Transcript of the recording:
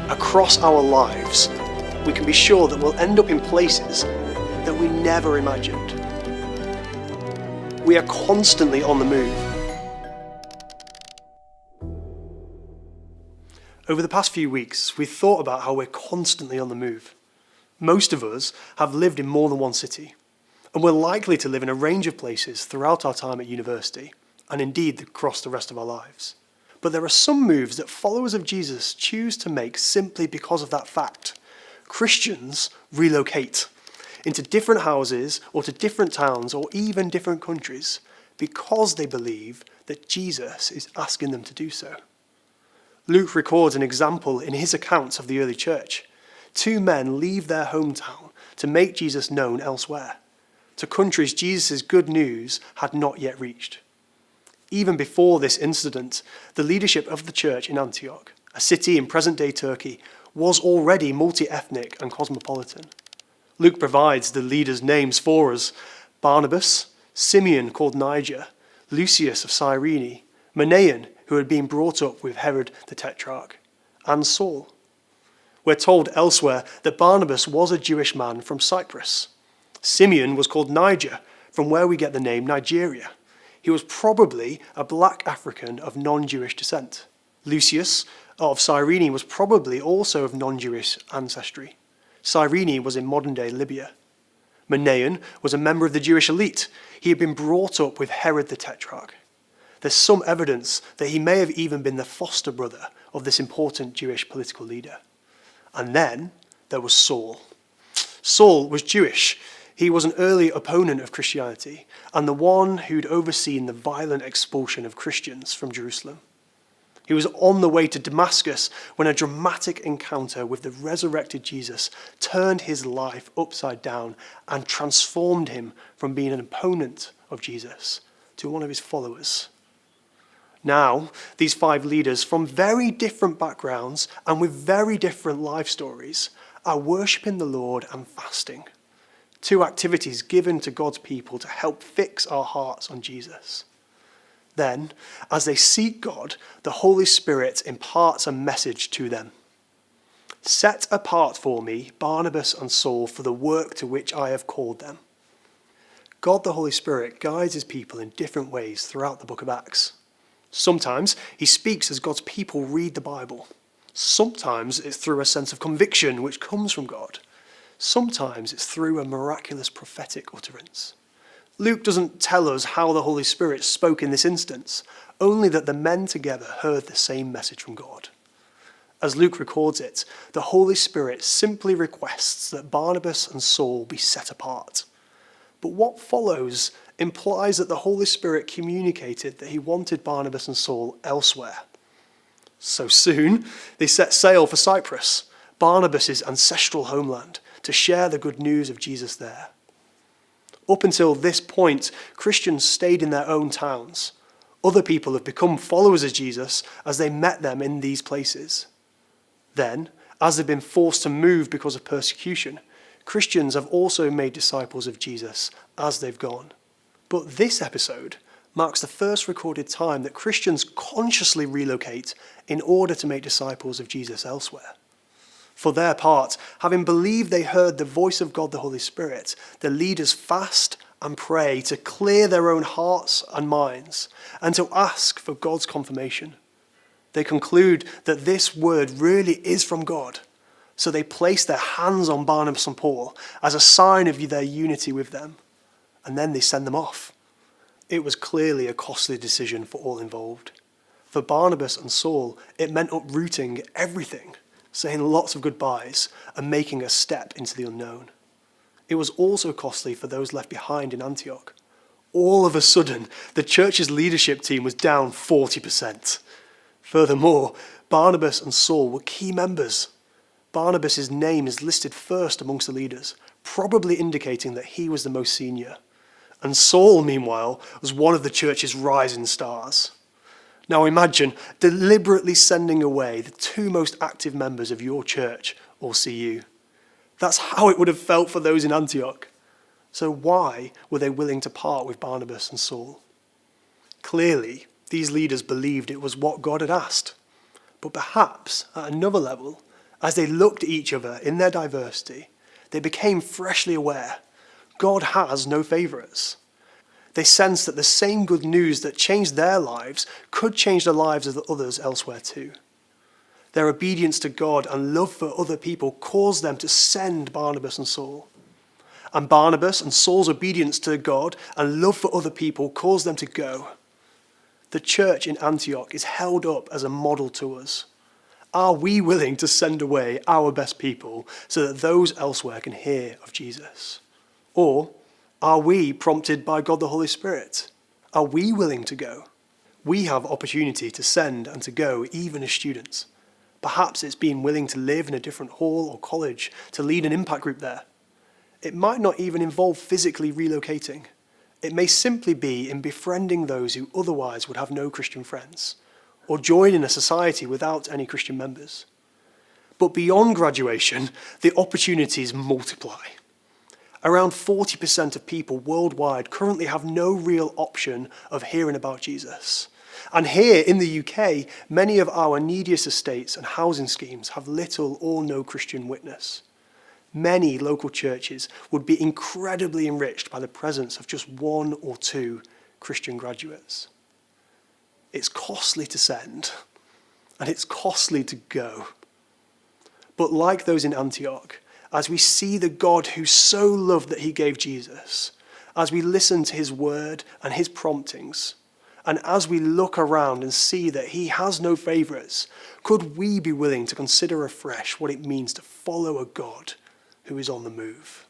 across our lives, we can be sure that we'll end up in places that we never imagined. We are constantly on the move. Over the past few weeks, we've thought about how we're constantly on the move. Most of us have lived in more than one city, and we're likely to live in a range of places throughout our time at university, and indeed across the rest of our lives. But there are some moves that followers of Jesus choose to make simply because of that fact. Christians relocate into different houses or to different towns or even different countries because they believe that Jesus is asking them to do so. Luke records an example in his account of the early church. Two men leave their hometown to make Jesus known elsewhere, to countries Jesus' good news had not yet reached. Even before this incident, the leadership of the church in Antioch, a city in present-day Turkey, was already multi-ethnic and cosmopolitan. Luke provides the leaders' names for us: Barnabas, Simeon called Niger, Lucius of Cyrene, Manaen, who had been brought up with Herod the Tetrarch, and Saul. We're told elsewhere that Barnabas was a Jewish man from Cyprus. Simeon was called Niger, from where we get the name Nigeria. He was probably a black African of non-Jewish descent. Lucius of Cyrene was probably also of non-Jewish ancestry. Cyrene was in modern-day Libya. Manaen was a member of the Jewish elite. He had been brought up with Herod the Tetrarch. There's some evidence that he may have even been the foster brother of this important Jewish political leader. And then there was Saul. Saul was Jewish. He was an early opponent of Christianity and the one who'd overseen the violent expulsion of Christians from Jerusalem. He was on the way to Damascus when a dramatic encounter with the resurrected Jesus turned his life upside down and transformed him from being an opponent of Jesus to one of his followers. Now, these five leaders from very different backgrounds and with very different life stories are worshipping the Lord and fasting. Two activities given to God's people to help fix our hearts on Jesus. Then, as they seek God, the Holy Spirit imparts a message to them. Set apart for me Barnabas and Saul for the work to which I have called them. God the Holy Spirit guides his people in different ways throughout the book of Acts. Sometimes he speaks as God's people read the Bible. Sometimes it's through a sense of conviction which comes from God. Sometimes it's through a miraculous prophetic utterance. Luke doesn't tell us how the Holy Spirit spoke in this instance, only that the men together heard the same message from God. As Luke records it, the Holy Spirit simply requests that Barnabas and Saul be set apart. But what follows implies that the Holy Spirit communicated that he wanted Barnabas and Saul elsewhere. So soon, they set sail for Cyprus, Barnabas' ancestral homeland, to share the good news of Jesus there. Up until this point, Christians stayed in their own towns. Other people have become followers of Jesus as they met them in these places. Then, as they've been forced to move because of persecution, Christians have also made disciples of Jesus as they've gone. But this episode marks the first recorded time that Christians consciously relocate in order to make disciples of Jesus elsewhere. For their part, having believed they heard the voice of God the Holy Spirit, the leaders fast and pray to clear their own hearts and minds and to ask for God's confirmation. They conclude that this word really is from God, so they place their hands on Barnabas and Paul as a sign of their unity with them, and then they send them off. It was clearly a costly decision for all involved. For Barnabas and Saul, it meant uprooting everything, saying lots of goodbyes and making a step into the unknown. It was also costly for those left behind in Antioch. All of a sudden, the church's leadership team was down 40%. Furthermore, Barnabas and Saul were key members. Barnabas' name is listed first amongst the leaders, probably indicating that he was the most senior. And Saul, meanwhile, was one of the church's rising stars. Now imagine deliberately sending away the two most active members of your church or CU. That's how it would have felt for those in Antioch. So why were they willing to part with Barnabas and Saul? Clearly, these leaders believed it was what God had asked. But perhaps, at another level, As they looked at each other in their diversity, they became freshly aware God has no favourites. They sensed that the same good news that changed their lives could change the lives of the others elsewhere too. Their obedience to God and love for other people caused them to send Barnabas and Saul. And Barnabas and Saul's obedience to God and love for other people caused them to go. The church in Antioch is held up as a model to us. Are we willing to send away our best people so that those elsewhere can hear of Jesus? Or are we prompted by God the Holy Spirit? Are we willing to go? We have opportunity to send and to go even as students. Perhaps it's being willing to live in a different hall or college, to lead an impact group there. It might not even involve physically relocating. It may simply be in befriending those who otherwise would have no Christian friends, or join in a society without any Christian members. But beyond graduation, the opportunities multiply. Around 40% of people worldwide currently have no real option of hearing about Jesus. And here in the UK, many of our neediest estates and housing schemes have little or no Christian witness. Many local churches would be incredibly enriched by the presence of just one or two Christian graduates. It's costly to send, and it's costly to go. But like those in Antioch, as we see the God who so loved that he gave Jesus, as we listen to his word and his promptings, and as we look around and see that he has no favourites, could we be willing to consider afresh what it means to follow a God who is on the move?